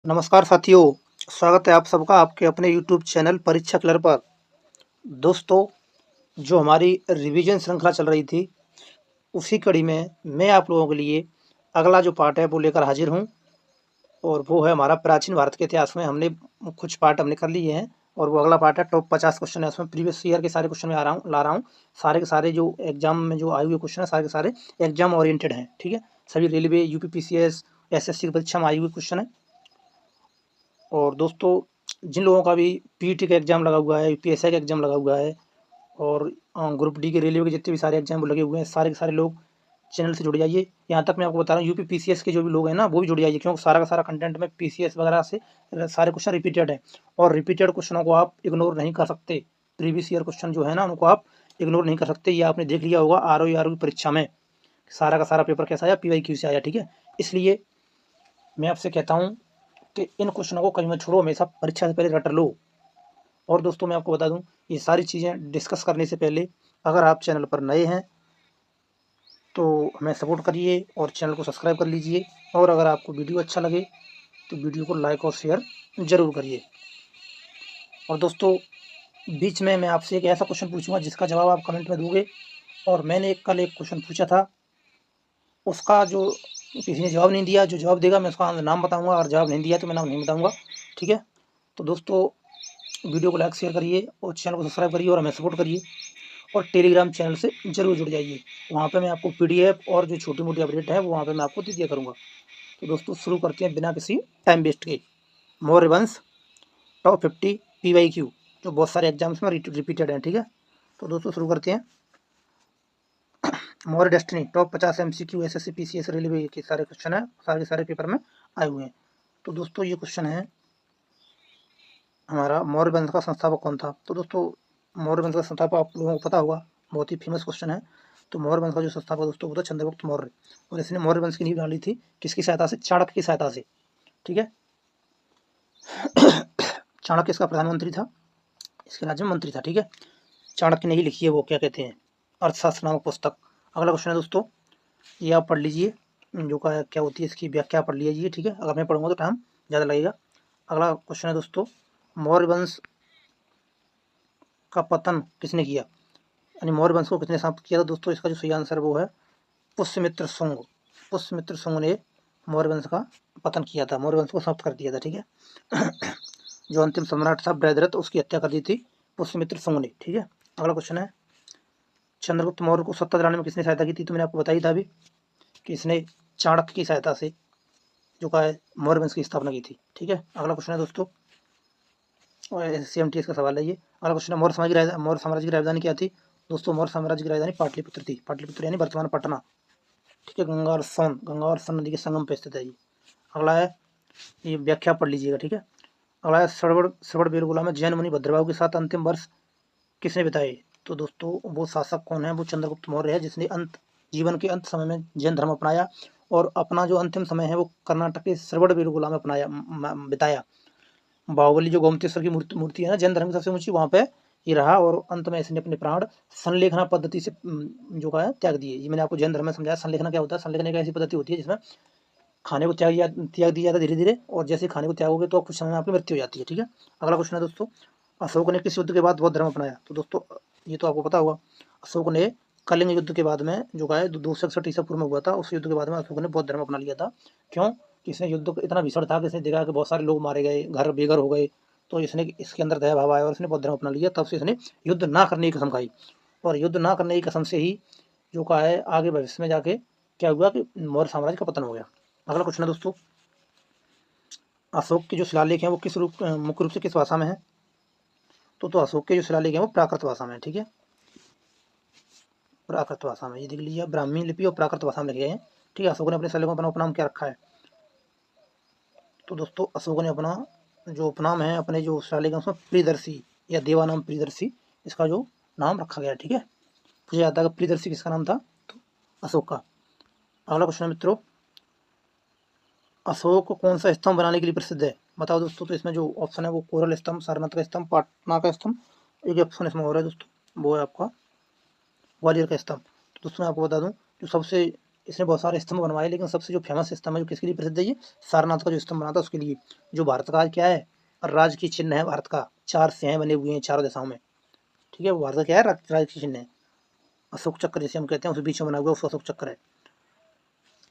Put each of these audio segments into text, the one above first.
नमस्कार साथियों, स्वागत है आप सबका आपके अपने यूट्यूब चैनल परीक्षा क्लर पर। दोस्तों, जो हमारी रिवीजन श्रृंखला चल रही थी, उसी कड़ी में मैं आप लोगों के लिए अगला जो पार्ट है वो लेकर हाजिर हूँ और वो है हमारा प्राचीन भारत के इतिहास में हमने कुछ पार्ट हमने कर लिए हैं और वो अगला पार्ट है टॉप 50 क्वेश्चन है। उसमें प्रीवियस ईयर के सारे क्वेश्चन मैं ला रहा हूँ। सारे के सारे जो एग्जाम में जो आए हुए क्वेश्चन है सारे के सारे एग्जाम ओरिएंटेड हैं, ठीक है। सभी रेलवे, यूपीपीसीएस, एसएससी की परीक्षा में आए हुए क्वेश्चन है। और दोस्तों, जिन लोगों का भी पीटी का एग्ज़ाम लगा हुआ है, यूपीएससी का एग्ज़ाम लगा हुआ है और ग्रुप डी के रेलवे के जितने भी सारे एग्ज़ाम लगे हुए हैं, सारे के सारे लोग चैनल से जुड़ जाइए। यहाँ तक मैं आपको बता रहा हूँ यूपी पीसीएस के जो भी लोग हैं ना, वो भी जुड़ जाइए, क्योंकि सारा का सारा कंटेंट में पीसीएस वगैरह से सारे क्वेश्चन रिपीटेड है और रिपीटेड क्वेश्चनों को आप इग्नोर नहीं कर सकते। प्रीवियस ईयर क्वेश्चन जो है ना, उनको आप इग्नोर नहीं कर सकते। ये आपने देख लिया होगा आरओ की परीक्षा में सारा का सारा पेपर कैसा आया, पीवाईक्यू से आया, ठीक है। इसलिए मैं आपसे कहता हूँ कि इन क्वेश्चनों को कहीं मत छोड़ो, हमेशा परीक्षा से पहले रट लो। और दोस्तों, मैं आपको बता दूं, ये सारी चीज़ें डिस्कस करने से पहले अगर आप चैनल पर नए हैं तो हमें सपोर्ट करिए और चैनल को सब्सक्राइब कर लीजिए। और अगर आपको वीडियो अच्छा लगे तो वीडियो को लाइक और शेयर ज़रूर करिए। और दोस्तों, बीच में मैं आपसे एक ऐसा क्वेश्चन पूछूंगा जिसका जवाब आप कमेंट में दोगे। और मैंने कल एक क्वेश्चन पूछा था, उसका जो किसी ने जवाब नहीं दिया, जो जवाब देगा मैं उसका नाम बताऊँगा, और जवाब नहीं दिया तो मैं नाम नहीं बताऊँगा, ठीक है। तो दोस्तों, वीडियो को लाइक शेयर करिए और चैनल को सब्सक्राइब करिए और हमें सपोर्ट करिए। और टेलीग्राम चैनल से ज़रूर जुड़ जाइए, वहाँ पे मैं आपको पीडीएफ और जो छोटी-मोटी अपडेट है वो वहाँ पे मैं आपको दे दिया करूँगा। तो दोस्तों, शुरू करते हैं बिना किसी टाइम वेस्ट के। मौर्य वंश टॉप 50 पीवाईक्यू, जो बहुत सारे एग्जाम्स में रिपीटेड हैं, ठीक है। तो दोस्तों, शुरू करते हैं। Maurya destiny top 50 MCQ SSC PCS railway के सारे क्वेश्चन है, सारे के सारे पेपर में आए हुए हैं। तो दोस्तों, ये क्वेश्चन है हमारा, मौर्य वंश का संस्थापक कौन था। तो दोस्तों, मौर्य वंश का संस्थापक आप लोगों को पता होगा, बहुत ही फेमस क्वेश्चन है। तो मौर्य वंश का जो संस्थापक दोस्तों वो था चंद्रगुप्त मौर्य, और इसने मौर्य वंश की नींव डाली थी किसकी सहायता से? चाणक्य की सहायता से, ठीक है। चाणक्य इसका प्रधानमंत्री था, इसके राज्य में मंत्री था, ठीक है। चाणक्य ने ही लिखी है वो, क्या कहते हैं, अर्थशास्त्र नामक पुस्तक। अगला क्वेश्चन है दोस्तों, ये आप पढ़ लीजिए, जो का क्या होती है इसकी व्याख्या पढ़ लीजिए, ठीक है। अगर मैं पढ़ूंगा तो टाइम ज़्यादा लगेगा। अगला क्वेश्चन है दोस्तों, मौर्य वंश का पतन किसने किया, यानी मौर्य वंश को किसने समाप्त किया? तो दोस्तों, इसका जो सही आंसर वो है पुष्यमित्र शुंग। पुष्यमित्र शुंग ने मौर्य वंश का पतन किया था, मौर्य वंश को समाप्त कर दिया था, ठीक है। जो अंतिम सम्राट था बृहद्रथ, उसकी हत्या कर दी थी पुष्यमित्र शुंग ने, ठीक है। अगला क्वेश्चन है, चंद्रगुप्त मौर्य को सत्ता दिलाने में किसने सहायता की थी? तो मैंने आपको बताई था अभी कि इसने चाणक्य की सहायता से जो का है मौर्य वंश की स्थापना की थी, ठीक है। अगला क्वेश्चन है दोस्तों, और सीएमटीएस का सवाल है ये। अगला क्वेश्चन है, मौर्य साम्राज्य की राजधानी क्या थी? दोस्तों, मौर्य साम्राज्य की राजधानी पाटलिपुत्र थी, पाटलिपुत्र यानी वर्तमान पटना, ठीक है। गंगा और सोन नदी के संगम पे स्थित है ये। अगला है, ये व्याख्या पढ़ लीजिएगा, ठीक है। अगला है, श्रवण बेलगोला में जैन मुनि भद्रबाहु के साथ अंतिम वर्ष किसने बिताए? तो दोस्तों, वो शासक कौन है? वो चंद्रगुप्त मौर्य है, जिसने जीवन के अंत समय में जैन धर्म अपनाया और अपना जो अंतिम समय है वो कर्नाटक के श्रवण बेलगोला में अपनाया बिताया। बाहुबली जो गोमतेश्वर की मूर्ति है ना, जैन धर्म की सबसे ऊंची, वहाँ पे ये रहा और अंत में इसने अपने प्राण संलेखना पद्धति से जो का है त्याग दिए। ये मैंने आपको जैन धर्म में समझाया संलेखना क्या होता है। संलेखना एक ऐसी पद्धति होती है जिसमें खाने को त्याग दिया जाता है धीरे धीरे, और जैसे खाने को त्यागोगे तो कुछ समय में आपकी मृत्यु हो जाती है, ठीक है। अगला क्वेश्चन है दोस्तों, अशोक ने किस युद्ध के बाद बौद्ध धर्म अपनाया? तो दोस्तों, ये तो आपको पता होगा, अशोक ने कलिंग युद्ध के बाद में जो है 261 ईसा पूर्व में हुआ था, उस युद्ध के बाद में अशोक ने बौद्ध धर्म अपना लिया था। क्यों? कि इसने युद्ध इतना भीषण था कि इसने देखा कि बहुत सारे लोग मारे गए, घर बेघर हो गए, तो इसने इसके अंदर दया भाव आया और इसने बौद्ध धर्म अपना लिया। तब से इसने युद्ध ना करने की कसम खाई, और युद्ध ना करने की कसम से ही जो का है आगे भविष्य में जाके क्या हुआ कि मौर्य साम्राज्य का पतन हो गया। अगला क्वेश्चन है दोस्तों, अशोक के जो शिलालेख हैं वो किस रूप मुख्य रूप से किस भाषा में है? तो अशोक के जो शिलालेख हैं वो प्राकृत भाषा में है, ठीक है। प्राकृत भाषा में, ये देख लीजिए, ब्राह्मी लिपि और प्राकृत भाषा में लिखे गए हैं, ठीक है। अशोक ने अपने शिलालेखों में अपना उपनाम क्या रखा है? तो दोस्तों, अशोक ने अपना जो उपनाम है अपने जो शिलालेख है उसमें प्रियदर्शी या देवानाम प्रियदर्शी, इसका जो नाम रखा गया है, ठीक है। मुझे याद था कि प्रियदर्शी किसका नाम था? तो अशोक का। अगला क्वेश्चन है मित्रों, अशोक कौन सा स्तंभ बनाने के लिए प्रसिद्ध है? बताओ दोस्तों। तो इसमें जो ऑप्शन है वो कोरल स्तंभ, सारनाथ का स्तंभ, पटना का स्तंभ, एक ऑप्शन इसमें हो रहा है दोस्तों, वो है आपका ग्वालियर का स्तंभ। तो दोस्तों, मैं आपको बता दूं, जो सबसे इसने बहुत सारे स्तंभ बनवाए, लेकिन सबसे जो फेमस स्तंभ है जो किसके लिए प्रसिद्ध है, ये सारनाथ का जो स्तंभ बना था उसके लिए। जो भारत का क्या है, राज्य की चिन्ह है भारत का, 4 सिंह बने हुए हैं चारों दिशाओं में, ठीक है। वो भारत का क्या है, राज्य की चिन्ह है। अशोक चक्र जिसे हम कहते हैं, उस बीच में बना हुआ उसका अशोक चक्र है,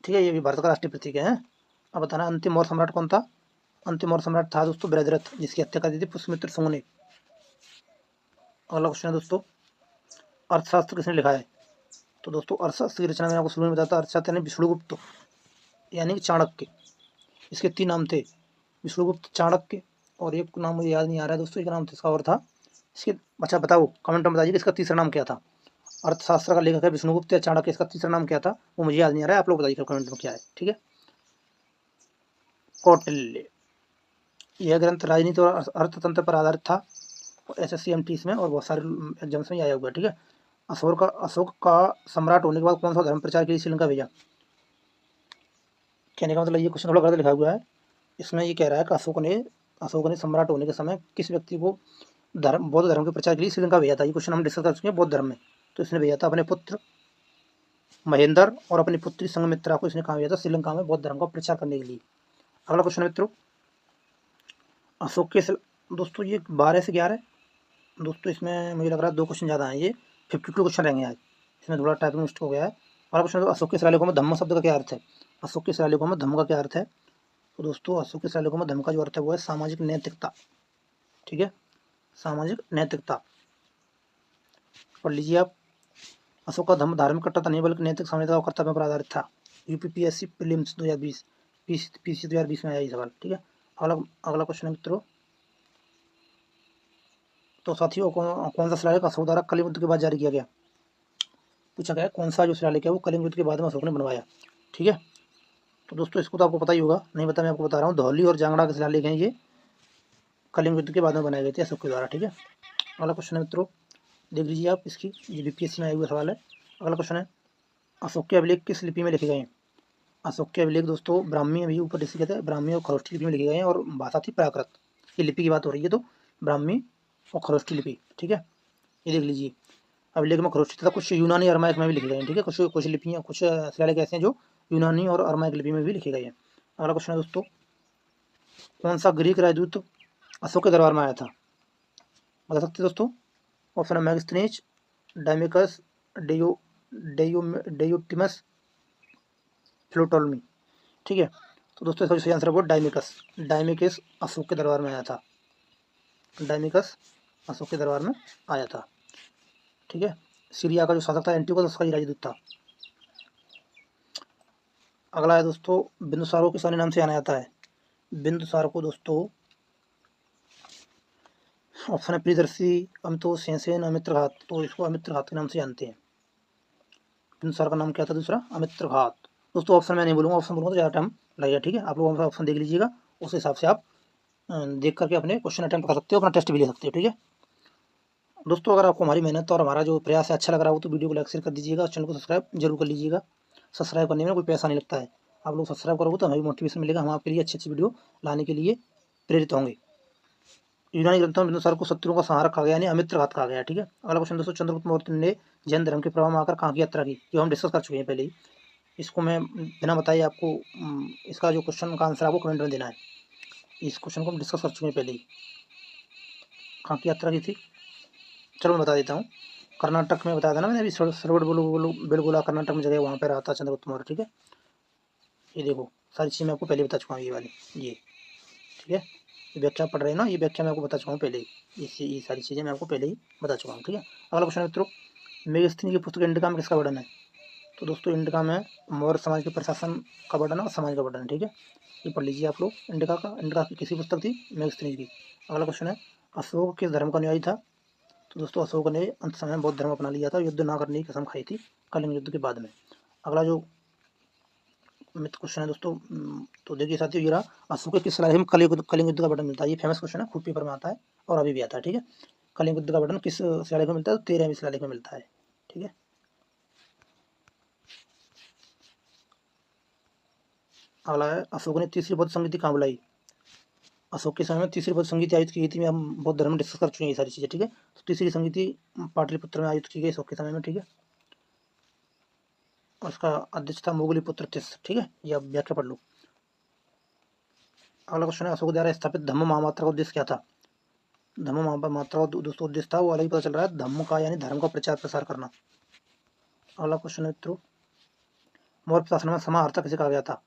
ठीक है। ये भी भारत का राष्ट्रीय प्रतीक है। अब बताना अंतिम और सम्राट कौन था। अंतिम और सम्राट था दोस्तों बृहद्रथ, जिसकी हत्या कर दी थी पुष्यमित्र शुंग ने। अगला क्वेश्चन है दोस्तों, अर्थशास्त्र किसने लिखा है। तो दोस्तों अर्थशास्त्र की रचना मैंने आपको शुरू में बताया था, अर्थशास्त्र यानी विष्णुगुप्त यानी कि चाणक्य। इसके 3 नाम थे, विष्णुगुप्त, चाणक्य और एक नाम मुझे याद नहीं आ रहा है दोस्तों, एक नाम था इसका और था इसके। अच्छा बताओ, कमेंट में बताइए इसका तीसरा नाम क्या था। अर्थशास्त्र का लेखक है विष्णुगुप्त या चाणक्य, इसका तीसरा नाम क्या था वो मुझे याद नहीं आ रहा है, आप लोग बताइए कमेंट में क्या है, ठीक है। कौटिल्य। यह ग्रंथ राजनीति और अर्थतंत्र पर आधारित था। SSC MT इसमें और बहुत सारे एग्जाम्स में आया हुआ है, ठीक है। अशोक का सम्राट होने के बाद कौन सा धर्म प्रचार के लिए श्रीलंका भेजा। कहने का मतलब ये क्वेश्चन थोड़ा गलत लिखा हुआ है। इसमें ये कह रहा है कि अशोक ने सम्राट होने के समय किस व्यक्ति को बौद्ध धर्म के प्रचार के लिए श्रीलंका भेजा था। ये क्वेश्चन हम डिस्कस कर चुके हैं बौद्ध धर्म में। तो इसने भेजा था अपने पुत्र महेंद्र और अपनी पुत्री संघमित्रा को, इसने कहा भेजा था श्रीलंका में बौद्ध धर्म का प्रचार करने के लिए। अगला क्वेश्चन मित्रों, अशोक के दोस्तों ये 12 से 11 दोस्तों, इसमें मुझे लग रहा है 2 क्वेश्चन ज़्यादा हैं, ये 52 क्वेश्चन रहेंगे आज, इसमें थोड़ा टाइपिंग मिस्टेक हो गया है। अगला क्वेश्चन, अशोक के शिलालेखों में धम्म शब्द का क्या अर्थ है। अशोक के शिलालेखों में धम्म का क्या अर्थ है। तो दोस्तों अशोक के शिलालेखों में धम्म का जो अर्थ है वो है सामाजिक नैतिकता, ठीक है, सामाजिक नैतिकता। पढ़ लीजिए आप। अशोक का धम्म धार्मिक कट्टरता नहीं बल्कि नैतिक साम्यता और कर्तव्य पर आधारित था। UPPSC प्रीलिम्स 2020 PC 2020 में आया ये सवाल, ठीक है। अगला क्वेश्चन है मित्रों, तो साथियों कौन सा शिलालेख अशोक द्वारा कलिंग युद्ध के बाद जारी किया गया। पूछा गया कौन सा जो शिलालेख है वो कलिंग युद्ध के बाद में अशोक ने बनवाया, ठीक है। तो दोस्तों इसको तो आपको पता ही होगा, नहीं पता मैं आपको बता रहा हूँ, धौली और जांगड़ा के शिलालेख हैं ये, कलिंग युद्ध के बाद में बनाए गए थे अशोक के द्वारा, ठीक है। अगला क्वेश्चन है मित्रों, देख लीजिए आप, इसकी ये BPSC में आया हुआ सवाल है। अगला क्वेश्चन है, अशोक के अभिलेख किस लिपि में लिखे गए हैं। अशोक के अभिलेख दोस्तों ब्राह्मी, अभी ऊपर डिस्कस किया था, ब्राह्मी और खरोष्ठी लिपि में लिखे गए हैं और भाषा थी प्राकृत। ये लिपि की बात हो रही है, तो ब्राह्मी और खरोष्ठी लिपि, ठीक है। ये देख लीजिए, अभिलेख में खरोष्ठी तथा कुछ यूनानी अरमाइक में भी लिखे गए हैं, ठीक है। कुछ लिपियाँ, कुछ शिलालेख ऐसे हैं जो यूनानी और अरमाइक लिपि में भी लिखे गए हैं। अगला क्वेश्चन है दोस्तों, कौन सा ग्रीक राजदूत अशोक के दरबार में आया था, बता सकते हैं दोस्तों। ऑप्शन है मैगस्थनीज, डायमिकस, डेयोटिमस, फ्लोटोलमी, ठीक है। तो दोस्तों इसका सही आंसर है वो डायमिकस। डायमिकस अशोक के दरबार में आया था, डायमिकस अशोक के दरबार में आया था, ठीक है। सीरिया का जो शासक था एंटियोकस, उसका ही राजदूत था। अगला है दोस्तों, बिंदुसार को किस अन्य नाम से जाना जाता है। बिंदुसार को दोस्तों, ऑप्शन है प्रियदर्शी, अमितोष सेनसेन, अमित्रघात, तो इसको अमित्रघात के नाम से जानते हैं। बिंदुसार का नाम क्या था दूसरा, अमित्रघात। दोस्तों ऑप्शन मैं नहीं बोलूँगा, ऑप्शन बोलूँगा तो ज़्यादा टाइम लगेगा, ठीक है। आप लोग ऑप्शन देख लीजिएगा, उस हिसाब से आप देख करके अपने क्वेश्चन अटेम्प्ट कर सकते हो, अपना टेस्ट भी ले सकते हो, ठीक है। दोस्तों अगर आपको हमारी मेहनत और हमारा जो प्रयास है अच्छा लग रहा हो तो वीडियो को लाइक शेयर कर दीजिएगा, चैनल को सब्सक्राइब जरूर कर लीजिएगा। सब्सक्राइब करने में कोई पैसा नहीं लगता है, आप लोग सब्सक्राइब करोगे तो हमें मोटिवेशन मिलेगा, हम आपके लिए अच्छी अच्छी वीडियो लाने के लिए प्रेरित होंगे। यूनानी ग्रंथों में बिंदुसार को शत्रुओं का संहारक कहा गया, यानी अमित्रघात कहा गया, ठीक है। अगला क्वेश्चन दोस्तों, चंद्रगुप्त मौर्य ने जैन धर्म के प्रभाव में आकर कहाँ की यात्रा की, जो हम डिस्कस कर चुके हैं पहले ही। इसको मैं बिना बताए आपको इसका जो क्वेश्चन का आंसर आपको कमेंट में देना है। इस क्वेश्चन को हम डिस्कस कर चुके हैं पहले ही, कहाँ की यात्रा की थी, चलो मैं बता देता हूँ। कर्नाटक में बताया था ना मैंने अभी, सरवड़ बेलगोला कर्नाटक में जगह, वहाँ पर रहा था चंद्रगुप्त मौर्य, ठीक है। ये देखो सारी चीज़ मैं आपको पहले बता चुका हूँ, ये वाली ये, ठीक है। ये व्याख्या पढ़ रहे हैं ना, ये व्याख्या मैं आपको बता चुका हूँ पहले ही, ये सारी चीज़ें मैं आपको पहले ही बता चुका हूँ, ठीक है। अगला क्वेश्चन मित्रों, मेगस्थनी की पुस्तक इंडिका में किसका वर्णन है। तो दोस्तों इंडिका में मौर्य समाज के प्रशासन का वर्णन और समाज का वर्णन, ठीक है। ये पढ़ लीजिए आप लोग, इंडिका की किसी पुस्तक थी, मेगस्थनी की। अगला क्वेश्चन है, अशोक किस धर्म का अनुयायी था। तो दोस्तों अशोक ने अंत समय बौद्ध धर्म अपना लिया था, युद्ध ना करने की कसम खाई थी कलिंग युद्ध के बाद में। अगला जो मित्र क्वेश्चन है दोस्तों, तो देखिए साथियों, ये रहा, अशोक के किस शिलालेख में कलिंग युद्ध का वर्णन मिलता है। ये फेमस क्वेश्चन है, खूब पेपर में आता है और अभी भी आता है, ठीक है। कलिंग युद्ध का वर्णन किस शिलालेख में मिलता है, तो 13वें शिलालेख में मिलता है, ठीक है। अगला है, अशोक ने तीसरी बौद्ध संगीति कहाँ बुलाई। अशोक के समय में तीसरी बौद्ध संगीति आयोजित की गई थी, में हम बौद्ध धर्म में डिस्कस कर चुके हैं ये सारी चीज़ें, ठीक है। तो तीसरी संगीति पाटलिपुत्र में आयोजित की गई अशोक के समय में, ठीक है। और उसका अध्यक्ष था मोगली पुत्र तिस। ठीक है, ये आप व्याख्या पढ़ लो। अगला क्वेश्चन है, अशोक द्वारा स्थापित धम्म महामात्रा का उद्देश्य क्या था? धम्म महामात्रा का दोस्तों उद्देश्य था वो अलग ही पता चल रहा है, धम्म का यानी धर्म का प्रचार प्रसार करना। अगला क्वेश्चन है मित्रों, मौर्य शासन में समाहर्ता किसे कहा गया था?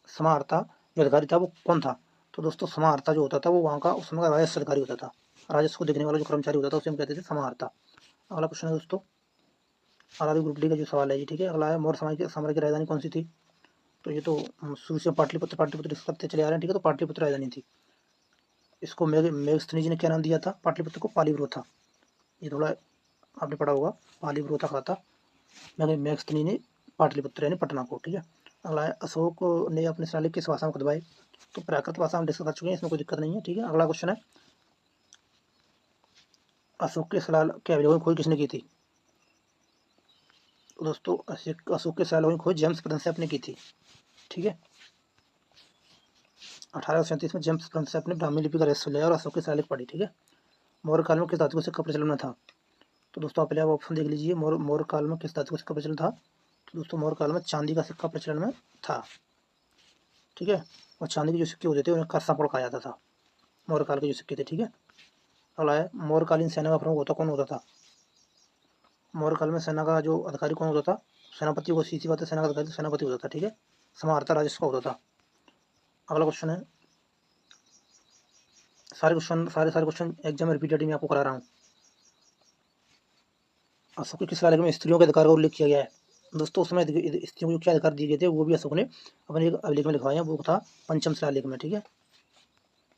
समाहर्ता जो अधिकारी था वो कौन था? तो दोस्तों समाहर्ता जो होता था वो वहाँ का उस समय का राजस्व अधिकारी होता था, राजस्व को देखने वाला जो कर्मचारी होता था उसे हम कहते थे समाहर्ता। अगला क्वेश्चन है दोस्तों, आरआरबी ग्रुप डी का जो सवाल है जी। ठीक है, अगला है, मौर्य साम्राज्य की राजधानी कौन सी थी? तो ये तो हम शुरू से पाटलिपुत्र पाटलिपुत्र करते चले आ रहे हैं। ठीक है, तो पाटलिपुत्र राजधानी थी। इसको मेघस्थनी जी ने क्या नाम दिया था? पाटलिपुत्र को पालीव्रोथा। ये थोड़ा आपने पढ़ा होगा, पालीव्रोथा कहा था मेघस्थनी ने पाटलिपुत्र यानी पटना को। ठीक है, अगला है, अशोक ने अपने शिलालेख किस भाषा में खुदवाए? तो प्राकृत भाषा हम डिस्कस कर चुके हैं, इसमें कोई दिक्कत नहीं है। ठीक है, अगला क्वेश्चन है, अशोक के शिलालेख के अवलोकन खोज किसने की थी? तो दोस्तों अशोक के शिलालेखों की खोज जेम्स प्रिंसेप ने की थी। ठीक है, 1837 में जेम्स प्रिंसेप ने ब्राह्मी लिपि का रहस्य लिया और अशोक के शिलालेख पढ़ी। ठीक है, मौर्य काल में किस धातु का सिक्का प्रचलन में था? तो दोस्तों पहले आप ऑप्शन देख लीजिए, मौर्य काल में किस धातु का सिक्का प्रचलन था? तो दोस्तों मौर्य काल में चांदी का सिक्का प्रचलन में था। ठीक है, और चांदी के जो सिक्के होते थे उन्हें करसापड़ कहा जाता था, मौर्य काल के जो सिक्के थे। ठीक है, अगला है, मौर्यकालीन सेना का प्रमुख होता कौन होता था? मौर्य काल में सेना का जो अधिकारी कौन होता था? सेनापति को सीधी बात है, सेना का अधिकारी सेनापति होता था। ठीक है, समाहर्ता राजस्व होता था। अगला क्वेश्चन है, सारे क्वेश्चन एग्जाम में रिपीटेड में आपको करा रहा हूँ। अशोक के किस शिलालेख में स्त्रियों के अधिकार का उल्लेख किया गया है? दोस्तों उसमें स्त्रियों को क्या अधिकार दिए गए थे वो भी अशोक ने अपने एक अभिलेख में लिखवाया है, वो था पंचम शिलालेख में। ठीक है,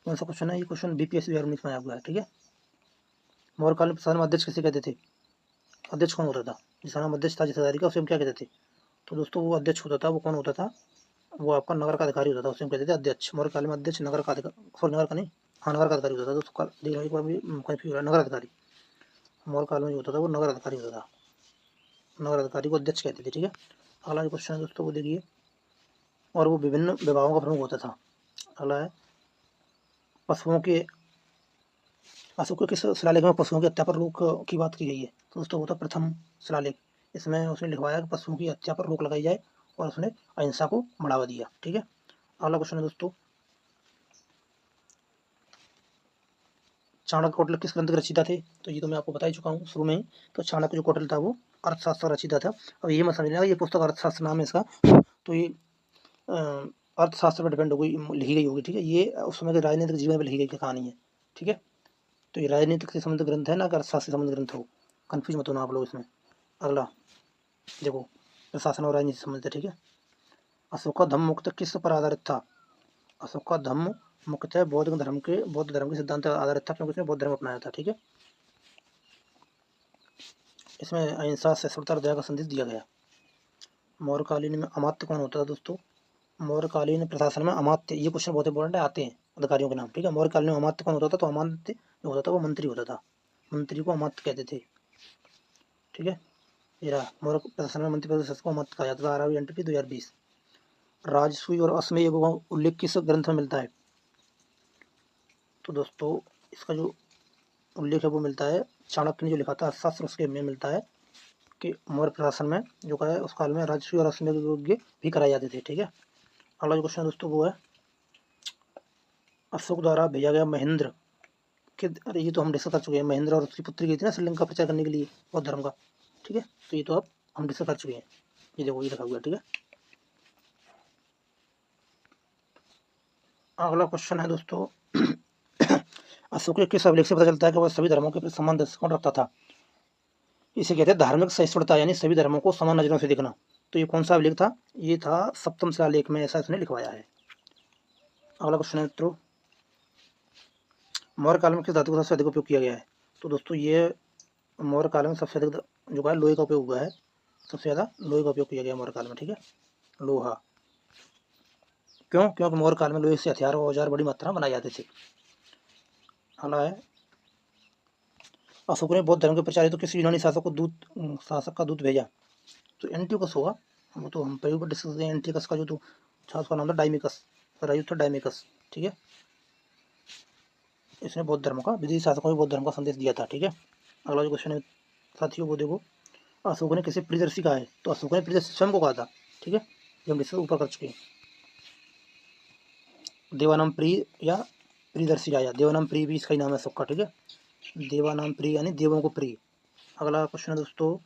कौन सा क्वेश्चन है? ये क्वेश्चन बीपीएससी 2019 में आया हुआ है। ठीक है, मौर्य काल में प्रधान अध्यक्ष किसे कहते थे? अध्यक्ष कौन होता था? जिस नाम अध्यक्ष था जिस अधिकारी का, उसे हम क्या कहते थे? तो दोस्तों वो अध्यक्ष होता था, वो कौन होता था? वो आपका नगर का अधिकारी होता था, उसे हम कहते थे अध्यक्ष। मौर्य काल में अध्यक्ष नगर का अधिकारी, सॉरी नगर का नहीं, हाँ नगर का अधिकारी होता था। दोस्तों देख एक बार भी कन्फ्यूज हो रहा है, नगर अधिकारी मौर्य काल में जो होता था वो नगर अधिकारी होता था, नगर अधिकारी को अध्यक्ष कहते थे। ठीक है, अगला जो क्वेश्चन है दोस्तों वो देखिए, और वो विभिन्न विभागों का प्रमुख होता था। अगला है, पशुओं के अशोक के किस शिलालेख में पशुओं की हत्या पर रोक की बात की गई है? तो दोस्तों वो था प्रथम शिलालेख। इसमें उसने लिखवाया कि पशुओं की हत्या पर रोक लगाई जाए और उसने अहिंसा को बढ़ावा दिया। ठीक है, अगला क्वेश्चन है दोस्तों, चाणक्य कौटिल्य किस ग्रंथ के रचयिता थे? तो ये तो मैं आपको बता ही चुका हूँ शुरू में ही। तो चाणक्य जो कौटिल्य था वो अर्थशास्त्र रचयिता था। अब ये मत समझना ये पुस्तक अर्थशास्त्र नाम है इसका, तो ये अर्थशास्त्र पर डिपेंड हो गई, लिखी गई होगी। ठीक है, ये उस समय के राजनीतिक जीवन पर लिखी गई कहानी है। ठीक है, तो ये राजनीतिक से संबंधित ग्रंथ है ना कि अर्थशास्त्र से संबंधित ग्रंथ हो, कन्फ्यूज मत होना आप लोग इसमें। अगला देखो, प्रशासन और राजनीति से संबंधित है। ठीक है, अशोक का धम्म मुक्त किस पर आधारित था? अशोक का धम्म मुख्यतः बौद्ध धर्म के सिद्धांत पर आधारित था, क्योंकि उसने बौद्ध धर्म अपनाया था। ठीक है, इसमें अहिंसा सहिष्णुता और दया का संदेश दिया गया। मौर्यकालीन में अमात्य कौन होता था दोस्तों? मौर्यकालीन प्रशासन में अमात्य, ये क्वेश्चन बहुत इंपॉर्टेंट है, आते हैं अधिकारियों के नाम। ठीक है, मौर्यकालीन में अमात्य कौन होता था? तो अमात्य जो होता था वो मंत्री होता था, मंत्री को अमात्य कहते थे। ठीक है, ये रहा मौर्य प्रशासन में मंत्री पद को अमात्य कहा जाता था। RRB NTP 2020। राजसूय और अश्वमेध का उल्लेख किस ग्रंथ में मिलता है? तो दोस्तों इसका जो उल्लेख है वो मिलता है, चाणक्य ने जो लिखा था अर्थशास्त्र, उसके में मिलता है कि मौर्य प्रशासन में जो है उस काल में राजसूय और अश्वमेध यज्ञ भी कराए जाते थे। ठीक है, अगला जो क्वेश्चन है दोस्तों वो है, अशोक द्वारा भेजा गया महेंद्र के, अरे ये तो हम डिस्कस कर चुके हैं, महेंद्र और उसकी पुत्री गई थी ना श्रीलंका प्रचार करने के लिए बौद्ध धर्म का। ठीक है, तो ये तो अब हम डिस्कस कर चुके हैं, ये देखो ये लिखा हुआ है। ठीक है, अगला क्वेश्चन है दोस्तों, अशोक के किस अभिलेख से पता चलता है कि वह सभी धर्मों के प्रति समान दृष्टिकोण रखता था? इसे कहते हैं धार्मिक सहिष्णुता, यानी सभी धर्मों को समान नजरों से देखना। तो ये कौन सा अभिलेख था? ये था सप्तम शिलालेख में, ऐसा इसने लिखवाया है। अगला क्वेश्चन है मित्रों, मौर्य काल में किस धातु का सबसे अधिक उपयोग किया गया है? तो दोस्तों ये मौर्य काल में सबसे अधिक जो है लोहे का उपयोग हुआ है, सबसे ज़्यादा लोहे का उपयोग किया गया मौर्य काल में। ठीक है, लोहा, क्यों? क्योंकि मौर्य काल में लोहे से हथियार और औजार बड़ी मात्रा में बनाए जाते थे। अगला है, अशोक ने बौद्ध धर्म के प्रचार हेतु किस यूनानी शासक का दूत भेजा? तो एंटियोकस होगा, वो तो हम पहले डिस्कस करें। एंटियोकस का जो तो था उसका नाम था डायमिकस, राजू था डायमिकस। ठीक है, इसने बौद्ध धर्म का विदेशी शासकों को बौद्ध धर्म का संदेश दिया था। ठीक है, अगला जो क्वेश्चन है साथियों वो देखो, अशोक ने किसे प्रियदर्शी कहा है? तो अशोक ने प्रियदर्शी स्वयं को कहा था। ठीक है, ये हम डिस्कस ऊपर कर चुके हैं। देवानाम प्रिय या प्रियदर्शी राजा, देवानाम प्रिय भी इसका ही नाम है अशोक का। ठीक है, देवानाम प्रिय यानी देवों को प्रिय। अगला क्वेश्चन है दोस्तों,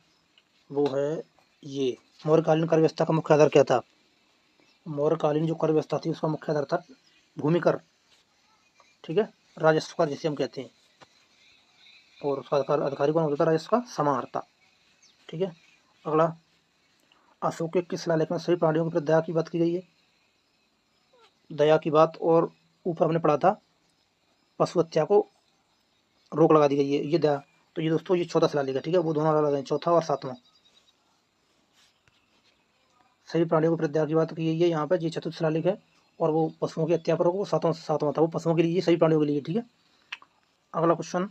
वो है ये, मौर्यकालीन कर व्यवस्था का मुख्य आधार क्या था? मौर्यकालीन जो कर व्यवस्था थी उसका मुख्य आधार था भूमि कर। ठीक है, राजस्व कर जिसे हम कहते हैं, और उसका अधिकारी कौन होता था? राजस्व का समाहर्ता। ठीक है, अगला, अशोक के किस शिलालेख में सभी प्राणियों के प्रति दया की बात की गई है? दया की बात, और ऊपर हमने पढ़ा था पशु हत्या को रोक लगा दी गई है, ये दया। तो ये दोस्तों ये चौथा शिलालेख है। ठीक है, वो दोनों अलग हैं, चौथा और सातवां। सभी प्राणियों को प्रति दया की बात की गई है यहाँ पर, ये चतुर्थ शिलालेख है। और वो पशुओं की हत्या पर वो सातवां था, वो पशुओं के लिए, सभी प्राणियों के लिए। ठीक है, अगला क्वेश्चन,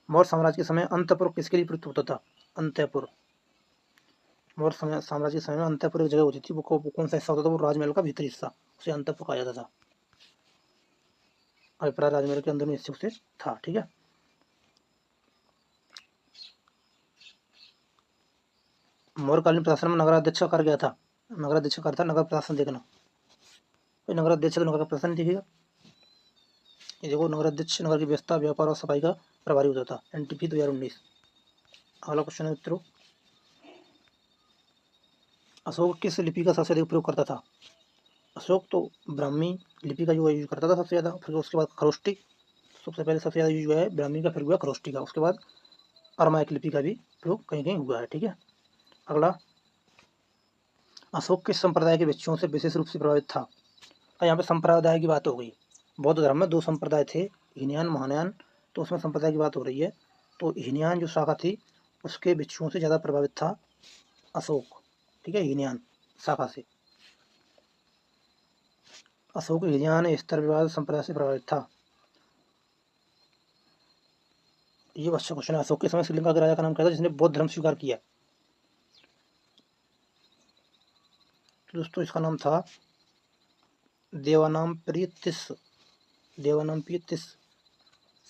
मौर्य साम्राज्य के समय अंतःपुर किसके लिए प्रयुक्त होता था? अंतःपुर, मौर्य साम्राज्य के समय में अंतःपुर एक जगह होती थी, वो कौन सा हिस्सा होता था? वो राजमहल का भीतरी हिस्सा, उसे अंतःपुर कहा जाता था। अभिप्राय राजमहल के अंदर हिस्से उसे था। ठीक है, मौर्यकालीन प्रशासन में नगराध्यक्ष का कार्य क्या था? नगराध्यक्ष का कार्य था नगर प्रशासन देखना। नगराध्यक्ष नगर का प्रशासन दिखेगा, ये देखो, नगराध्यक्ष नगर की व्यवस्था, व्यापार और सफाई का प्रभारी होता था। NTP 2019। अगला क्वेश्चन है मित्रों, अशोक किस लिपि का सबसे अधिक उपयोग करता था? अशोक तो ब्राह्मी लिपि का जो यूज करता था सबसे ज़्यादा, फिर उसके बाद खरोष्टी, सबसे पहले सबसे ज़्यादा यूज हुआ है ब्राह्मी का, फिर हुआ खरोष्टी का, उसके बाद अरमाइक लिपि का भी प्रयोग कहीं कहीं हुआ है। ठीक है, अगला, अशोक किस संप्रदाय के व्यक्तियों से विशेष रूप से प्रभावित था? यहाँ पे संप्रदाय की बात हो गई। बौद्ध धर्म में दो संप्रदाय थे, हीनयान महायान, तो उसमें संप्रदाय की बात हो रही है। तो हीनयान जो शाखा थी उसके भिक्षुओं से ज़्यादा प्रभावित था अशोक। ठीक है, हीनयान शाखा से अशोक हीनयान स्तर विवाद संप्रदाय से प्रभावित था। ये अच्छा क्वेश्चन है। अशोक के समय श्रीलंका के राजा का नाम क्या था जिसने बौद्ध धर्म स्वीकार किया? तो दोस्तों इसका नाम था देवानाम प्रियतिस। देवानाम प्रियतिस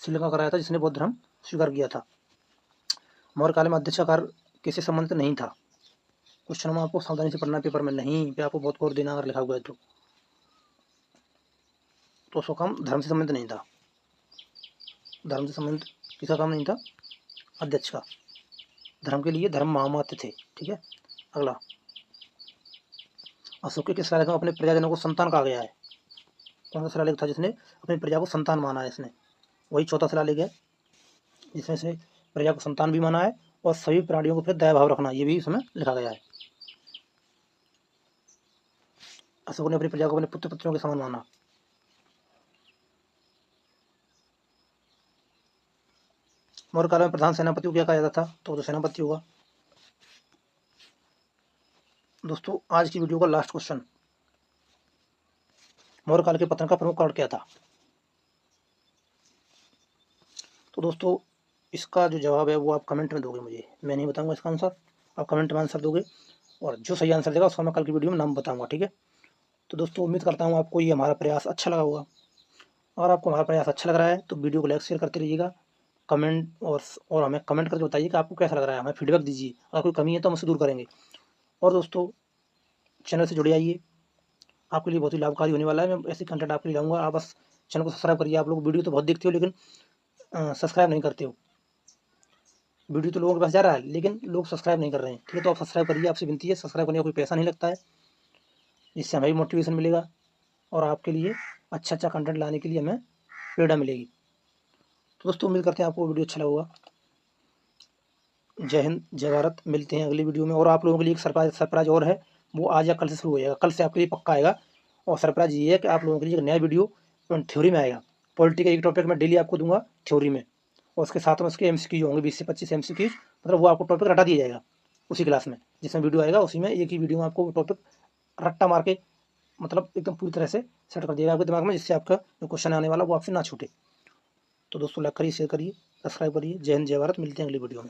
श्रीलंका का राजा था जिसने बौद्ध धर्म स्वीकार किया था। मौर्य काल में अध्यक्ष का कार्य किसी संबंधित नहीं था? क्वेश्चन में आपको सावधानी से पढ़ना पेपर में, नहीं पे आपको बहुत और देना अगर लिखा हुआ है तो उसका काम धर्म से संबंधित नहीं था। धर्म से संबंधित किसका काम नहीं था? अध्यक्ष का। धर्म के लिए धर्म महामात्र थे। ठीक है, अगला, अशोक के किस शिलालेख में अपने प्रजाजनों को संतान कहा गया है? कौन सा शिलालेख था जिसने अपनी प्रजा को संतान माना है? इसने वही चौथा शिलालेख है जिसमें से प्रजा को संतान भी माना है और सभी प्राणियों को फिर दया भाव रखना, ये भी इसमें लिखा गया है। अशोक ने अपनी प्रजा को अपने पुत्र पुत्रियों के समान माना। मौर्य काल में प्रधान सेनापति को क्या कहा जाता था? तो सेनापति होगा। दोस्तों आज की वीडियो का लास्ट क्वेश्चन, मौर्य काल के पतन का प्रमुख कारण क्या था? तो दोस्तों इसका जो जवाब है वो आप कमेंट में दोगे मुझे, मैं नहीं बताऊंगा इसका आंसर, आप कमेंट में आंसर दोगे और जो सही आंसर देगा उसका मैं कल की वीडियो में नाम बताऊंगा। ठीक है, तो दोस्तों उम्मीद करता हूँ आपको ये हमारा प्रयास अच्छा लगा होगा। अगर आपको हमारा प्रयास अच्छा लग रहा है तो वीडियो को लाइक शेयर करते रहिएगा, कमेंट और हमें कमेंट करके बताइए कि आपको कैसा लग रहा है, हमें फीडबैक दीजिए, अगर कोई कमी है तो हम उसे दूर करेंगे। और दोस्तों चैनल से जुड़े आइए, आपके लिए बहुत ही लाभकारी होने वाला है, मैं ऐसे कंटेंट आपके लिए लाऊंगा। आप बस चैनल को सब्सक्राइब करिए। आप लोग वीडियो तो बहुत देखते हो लेकिन सब्सक्राइब नहीं करते हो। वीडियो तो लोगों के पास जा रहा है लेकिन लोग सब्सक्राइब नहीं कर रहे हैं। ठीक है, तो आप सब्सक्राइब करिए, आपसे विनती है, सब्सक्राइब करने का कोई पैसा नहीं लगता है, जिससे हमें भी मोटिवेशन मिलेगा और आपके लिए अच्छा अच्छा कंटेंट लाने के लिए हमें प्रेरणा मिलेगी। तो दोस्तों उम्मीद करते हैं आपको वीडियो अच्छा लगा होगा। जय हिंद, जय भारत, मिलते हैं अगली वीडियो में। और आप लोगों के लिए एक सरप्राइज और है, वो आज या कल से शुरू हो जाएगा, कल से आपके लिए पक्का आएगा। और सरप्राइज ये है कि आप लोगों के लिए एक नया वीडियो थ्योरी में आएगा। पॉलिटी का एक टॉपिक मैं डेली आपको दूंगा थ्योरी में, और उसके साथ में उसके MCQ होंगे 20 से 25 MCQ, मतलब वो आपको टॉपिक रटा दिया जाएगा उसी क्लास में, जिसमें वीडियो आएगा उसी में एक ही वीडियो में आपको टॉपिक रट्टा मार के मतलब एकदम पूरी तरह से सेट कर दिएगा आपके दिमाग में, जिससे आपका जो क्वेश्चन आने वाला वो आपसे ना छूटे। तो दोस्तों लाइक करिए, शेयर करिए, सब्सक्राइब करिए। जय हिंद, जय भारत, मिलते हैं अगली वीडियो में।